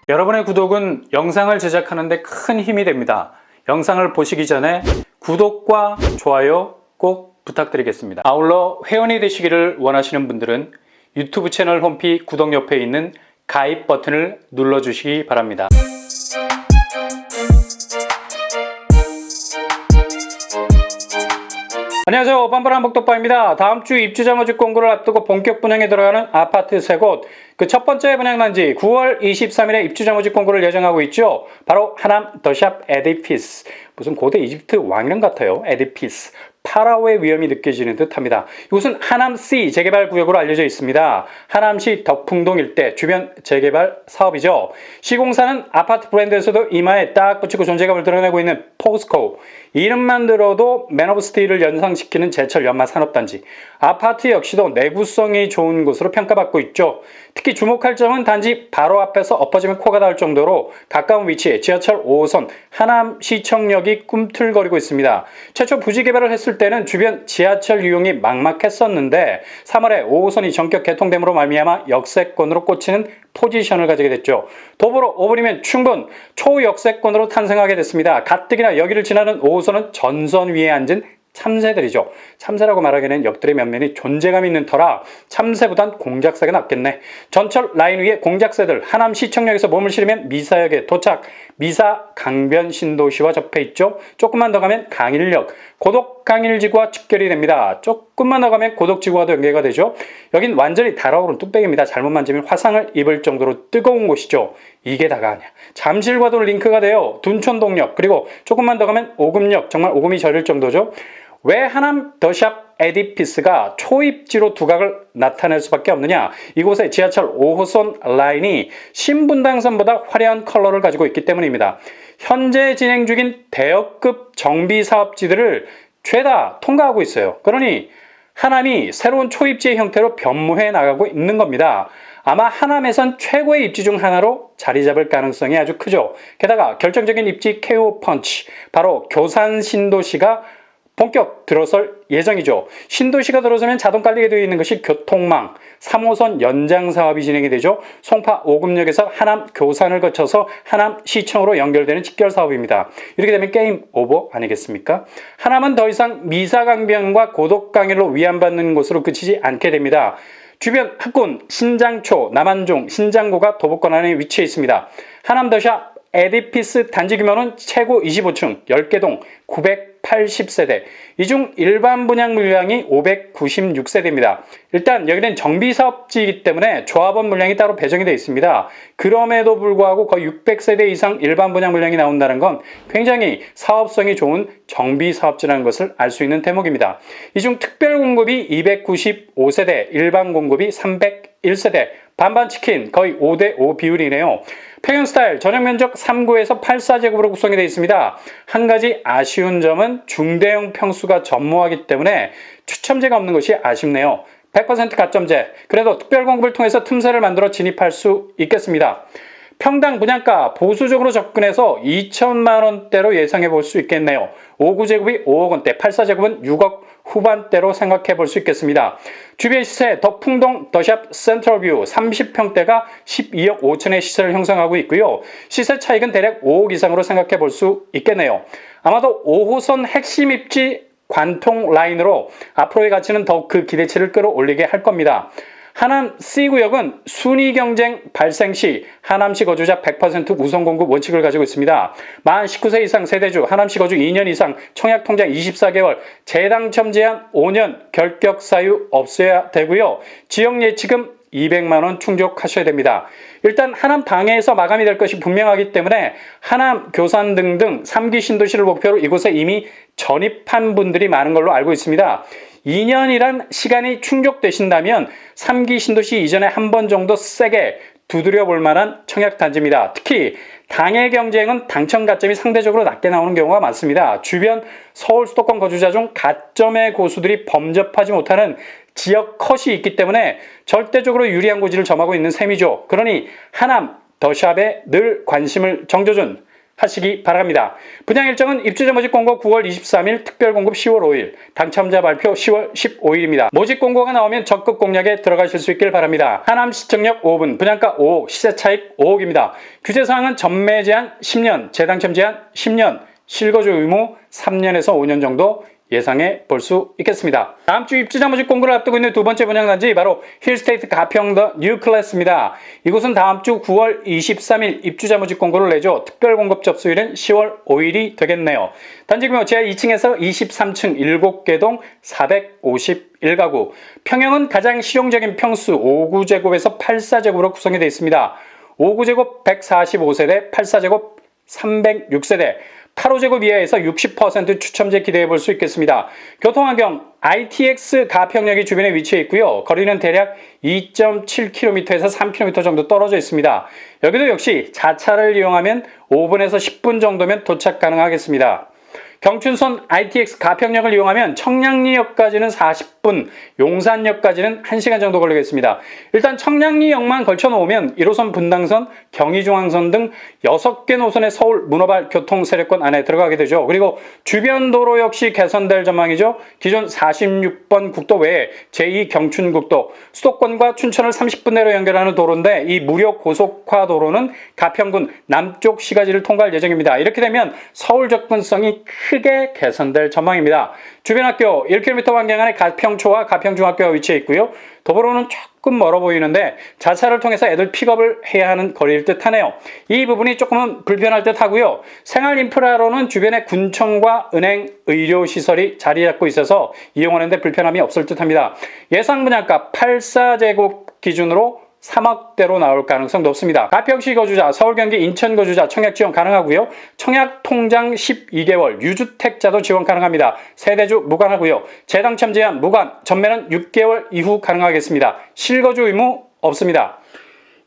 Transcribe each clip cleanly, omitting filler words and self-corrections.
여러분의 구독은 영상을 제작하는 데 큰 힘이 됩니다. 영상을 보시기 전에 구독과 좋아요 꼭 부탁드리겠습니다. 아울러 회원이 되시기를 원하시는 분들은 유튜브 채널 홈피 구독 옆에 있는 가입 버튼을 눌러주시기 바랍니다. 안녕하세요. 뻔뻔한 복덕바입니다. 다음 주 입주자 모집 공고를 앞두고 본격 분양에 들어가는 아파트 3곳, 그 첫 번째 분양 단지 9월 23일에 입주자 모집 공고를 예정하고 있죠. 바로 하남 더샵 에디피스, 무슨 고대 이집트 왕 이름 같아요. 에디피스, 파라오의 위험이 느껴지는 듯합니다. 이곳은 하남C 재개발 구역으로 알려져 있습니다. 하남시 덕풍동 일대 주변 재개발 사업이죠. 시공사는 아파트 브랜드에서도 이마에 딱 붙이고 존재감을 드러내고 있는 포스코, 이름만 들어도 맨 오브 스틸을 연상시키는 제철 연마 산업단지. 아파트 역시도 내구성이 좋은 곳으로 평가받고 있죠. 특히 주목할 점은 단지 바로 앞에서 엎어지면 코가 닿을 정도로 가까운 위치에 지하철 5호선 하남시청역이 꿈틀거리고 있습니다. 최초 부지 개발을 했을 때는 주변 지하철 이용이 막막했었는데 3월에 5호선이 전격 개통됨으로 말미암아 역세권으로 꽂히는 포지션을 가지게 됐죠. 도보로 5분이면 충분 초역세권으로 탄생하게 됐습니다. 가뜩이나 여기를 지나는 5호선은 전선 위에 앉은 참새들이죠. 참새라고 말하기에는 역들의 면면이 존재감 있는 터라 참새보단 공작새가 낫겠네. 전철 라인 위에 공작새들, 하남시청역에서 몸을 실으면 미사역에 도착. 미사 강변 신도시와 접해 있죠. 조금만 더 가면 강일역, 고덕 강일지구와 직결이 됩니다. 조금만 더 가면 고덕지구와도 연계가 되죠. 여긴 완전히 달아오른 뚝배기입니다. 잘못 만지면 화상을 입을 정도로 뜨거운 곳이죠. 이게 다가 아니야. 잠실과도 링크가 돼요. 둔촌동역, 그리고 조금만 더 가면 오금역, 정말 오금이 저릴 정도죠. 왜 하남 더샵 에디피스가 초입지로 두각을 나타낼 수밖에 없느냐? 이곳에 지하철 5호선 라인이 신분당선보다 화려한 컬러를 가지고 있기 때문입니다. 현재 진행 중인 대역급 정비사업지들을 죄다 통과하고 있어요. 그러니 하남이 새로운 초입지의 형태로 변모해 나가고 있는 겁니다. 아마 하남에선 최고의 입지 중 하나로 자리 잡을 가능성이 아주 크죠. 게다가 결정적인 입지 KO 펀치, 바로 교산 신도시가 본격 들어설 예정이죠. 신도시가 들어서면 자동 깔리게 되어 있는 것이 교통망, 3호선 연장 사업이 진행이 되죠. 송파 오금역에서 하남 교산을 거쳐서 하남 시청으로 연결되는 직결 사업입니다. 이렇게 되면 게임 오버 아니겠습니까? 하남은 더 이상 미사강변과 고덕강일로 위안받는 곳으로 그치지 않게 됩니다. 주변 학군, 신장초, 남한종, 신장고가 도보권 안에 위치해 있습니다. 하남 더샵 에디피스 단지 규모는 최고 25층, 10개 동, 980세대. 이 중 일반 분양 물량이 596세대입니다. 일단 여기는 정비사업지이기 때문에 조합원 물량이 따로 배정이 되어 있습니다. 그럼에도 불구하고 거의 600세대 이상 일반 분양 물량이 나온다는 건 굉장히 사업성이 좋은 정비사업지라는 것을 알 수 있는 대목입니다. 이 중 특별 공급이 295세대, 일반 공급이 301세대, 반반 치킨 거의 5대5 비율이네요. 평형 스타일, 전용 면적 3구에서 84제곱으로 구성이 되어 있습니다. 한 가지 아쉬운 점은 중대형 평수가 전무하기 때문에 추첨제가 없는 것이 아쉽네요. 100% 가점제, 그래도 특별 공급을 통해서 틈새를 만들어 진입할 수 있겠습니다. 평당 분양가 보수적으로 접근해서 2천만 원대로 예상해 볼 수 있겠네요. 5구제곱이 5억 원대, 84제곱은 6억 후반대로 생각해 볼 수 있겠습니다. 주변 시세 덕풍동 더샵 센트럴뷰 30평대가 12억 5천의 시세를 형성하고 있고요. 시세 차익은 대략 5억 이상으로 생각해 볼 수 있겠네요. 아마도 5호선 핵심 입지 관통 라인으로 앞으로의 가치는 더욱 그 기대치를 끌어올리게 할 겁니다. 하남 C구역은 순위 경쟁 발생 시 하남시 거주자 100% 우선 공급 원칙을 가지고 있습니다. 만 19세 이상 세대주, 하남시 거주 2년 이상, 청약 통장 24개월, 재당첨 제한 5년, 결격 사유 없어야 되고요. 지역 예치금 200만 원 충족하셔야 됩니다. 일단 하남 방해에서 마감이 될 것이 분명하기 때문에 하남, 교산 등등 3기 신도시를 목표로 이곳에 이미 전입한 분들이 많은 걸로 알고 있습니다. 2년이란 시간이 충족되신다면 3기 신도시 이전에 한 번 정도 세게 두드려 볼 만한 청약단지입니다. 특히 당해 경쟁은 당첨 가점이 상대적으로 낮게 나오는 경우가 많습니다. 주변 서울 수도권 거주자 중 가점의 고수들이 범접하지 못하는 지역 컷이 있기 때문에 절대적으로 유리한 고지를 점하고 있는 셈이죠. 그러니 하남 더샵에 늘 관심을 정겨준 하시기 바랍니다. 분양 일정은 입주자 모집 공고 9월 23일, 특별 공급 10월 5일, 당첨자 발표 10월 15일입니다. 모집 공고가 나오면 적극 공략에 들어가실 수 있길 바랍니다. 하남 시청역 5분, 분양가 5억, 시세 차익 5억입니다. 규제사항은 전매 제한 10년, 재당첨 제한 10년, 실거주 의무 3년에서 5년 정도 예상해 볼 수 있겠습니다. 다음 주 입주자 모집 공고를 앞두고 있는 두 번째 분양단지 바로 힐스테이트 가평 더 뉴클래스입니다. 이곳은 다음 주 9월 23일 입주자 모집 공고를 내죠. 특별 공급 접수일은 10월 5일이 되겠네요. 단지 규모 지하 2층에서 23층 7개 동 451가구. 평형은 가장 실용적인 평수 5구제곱에서 8사제곱으로 구성이 되어 있습니다. 5구제곱 145세대, 8사제곱 306세대, 8호제곱 이하에서 60% 추첨제 기대해 볼 수 있겠습니다. 교통환경 ITX 가평역이 주변에 위치해 있고요. 거리는 대략 2.7km에서 3km 정도 떨어져 있습니다. 여기도 역시 자차를 이용하면 5분에서 10분 정도면 도착 가능하겠습니다. 경춘선 ITX 가평역을 이용하면 청량리역까지는 40분, 용산역까지는 1시간 정도 걸리겠습니다. 일단 청량리역만 걸쳐놓으면 1호선 분당선, 경의중앙선 등 6개 노선의 서울 문어발 교통세례권 안에 들어가게 되죠. 그리고 주변 도로 역시 개선될 전망이죠. 기존 46번 국도 외에 제2경춘국도, 수도권과 춘천을 30분 내로 연결하는 도로인데 이 무료 고속화 도로는 가평군 남쪽 시가지를 통과할 예정입니다. 이렇게 되면 서울 접근성이 크게 개선될 전망입니다. 주변 학교 1km 환경 안에 가평초와 가평중학교가 위치해 있고요. 도보로는 조금 멀어 보이는데 자차를 통해서 애들 픽업을 해야 하는 거리일 듯 하네요. 이 부분이 조금은 불편할 듯 하고요. 생활 인프라로는 주변에 군청과 은행, 의료시설이 자리 잡고 있어서 이용하는 데 불편함이 없을 듯 합니다. 예상 분양가 84제곱 기준으로 3억대로 나올 가능성 높습니다. 가평시 거주자, 서울, 경기, 인천 거주자 청약 지원 가능하고요. 청약 통장 12개월, 유주택자도 지원 가능합니다. 세대주 무관하고요. 재당첨 제한 무관, 전매는 6개월 이후 가능하겠습니다. 실거주 의무 없습니다.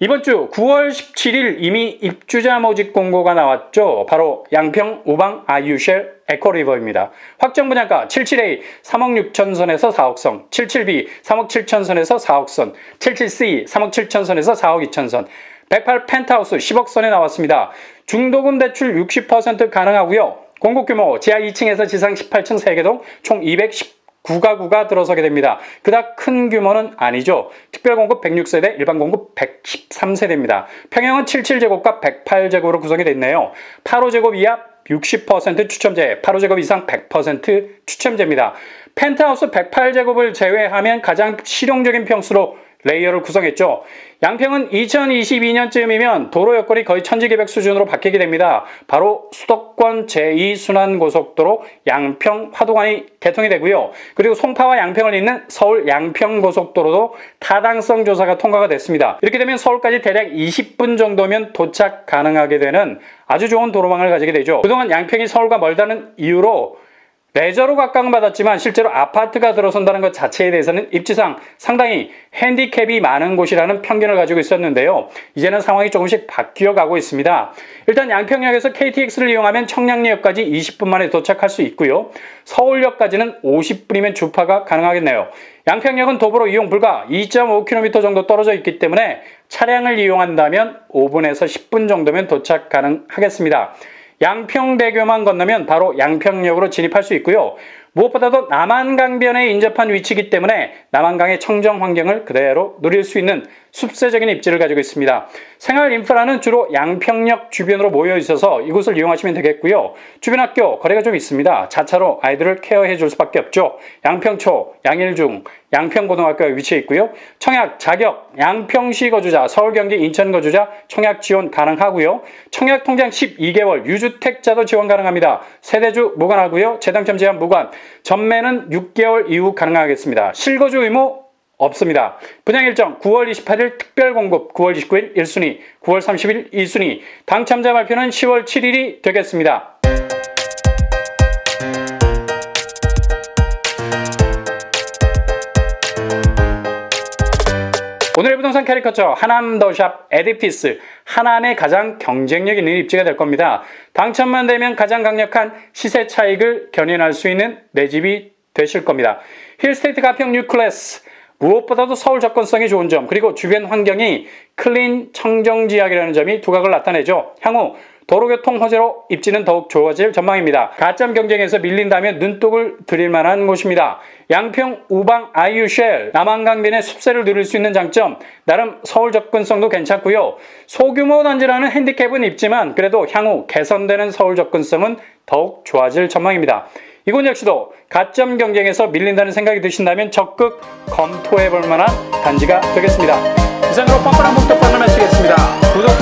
이번 주 9월 17일 이미 입주자 모집 공고가 나왔죠. 바로 양평 우방 아유쉘 에코리버입니다. 확정 분양가 77A 3억 6천선에서 4억선, 77B 3억 7천선에서 4억선, 77C 3억 7천선에서 4억 2천선, 108 펜트하우스 10억선에 나왔습니다. 중도금 대출 60% 가능하고요. 공급 규모 지하 2층에서 지상 18층 3개동 총 219가구가 들어서게 됩니다. 그닥 큰 규모는 아니죠. 특별공급 106세대, 일반공급 113세대입니다. 평형은 77제곱과 108제곱으로 구성이 되어 있네요. 8호제곱 이하 60% 추첨제, 8호제곱 이상 100% 추첨제입니다. 펜트하우스 108제곱을 제외하면 가장 실용적인 평수로 레이어를 구성했죠. 양평은 2022년쯤이면 도로 여건이 거의 천지개벽 수준으로 바뀌게 됩니다. 바로 수도권 제2순환고속도로 양평 화동안이 개통이 되고요. 그리고 송파와 양평을 잇는 서울 양평고속도로도 타당성 조사가 통과가 됐습니다. 이렇게 되면 서울까지 대략 20분 정도면 도착 가능하게 되는 아주 좋은 도로망을 가지게 되죠. 그동안 양평이 서울과 멀다는 이유로 레저로 각광받았지만 실제로 아파트가 들어선다는 것 자체에 대해서는 입지상 상당히 핸디캡이 많은 곳이라는 편견을 가지고 있었는데요. 이제는 상황이 조금씩 바뀌어가고 있습니다. 일단 양평역에서 KTX를 이용하면 청량리역까지 20분 만에 도착할 수 있고요. 서울역까지는 50분이면 주파가 가능하겠네요. 양평역은 도보로 이용 불가 2.5km 정도 떨어져 있기 때문에 차량을 이용한다면 5분에서 10분 정도면 도착 가능하겠습니다. 양평대교만 건너면 바로 양평역으로 진입할 수 있고요. 무엇보다도 남한강변에 인접한 위치이기 때문에 남한강의 청정 환경을 그대로 누릴 수 있는 숲세적인 입지를 가지고 있습니다. 생활 인프라는 주로 양평역 주변으로 모여 있어서 이곳을 이용하시면 되겠고요. 주변 학교 거리가 좀 있습니다. 자차로 아이들을 케어해 줄 수밖에 없죠. 양평초, 양일중, 양평고등학교가 위치해 있고요. 청약, 자격, 양평시 거주자, 서울, 경기, 인천 거주자 청약 지원 가능하고요. 청약 통장 12개월, 유주택자도 지원 가능합니다. 세대주 무관하고요. 재당첨 제한 무관, 전매는 6개월 이후 가능하겠습니다. 실거주 의무 없습니다. 분양 일정 9월 28일 특별공급, 9월 29일 1순위, 9월 30일 2순위, 당첨자 발표는 10월 7일이 되겠습니다. 오늘의 부동산 캐리커처 하남 더샵 에디피스, 하남의 가장 경쟁력 있는 입지가 될 겁니다. 당첨만 되면 가장 강력한 시세 차익을 견인할 수 있는 내 집이 되실 겁니다. 힐스테이트 가평 뉴클래스, 무엇보다도 서울 접근성이 좋은 점, 그리고 주변 환경이 클린 청정지역이라는 점이 두각을 나타내죠. 향후 도로교통 호재로 입지는 더욱 좋아질 전망입니다. 가점 경쟁에서 밀린다면 눈독을 들일 만한 곳입니다. 양평, 우방, 아이유쉘, 남한강변의 숲세를 누릴 수 있는 장점, 나름 서울 접근성도 괜찮고요. 소규모 단지라는 핸디캡은 있지만 그래도 향후 개선되는 서울 접근성은 더욱 좋아질 전망입니다. 이곳 역시도 가점 경쟁에서 밀린다는 생각이 드신다면 적극 검토해볼 만한 단지가 되겠습니다. 이상으로 뻔뻔한 목격판을 마치겠습니다. 구독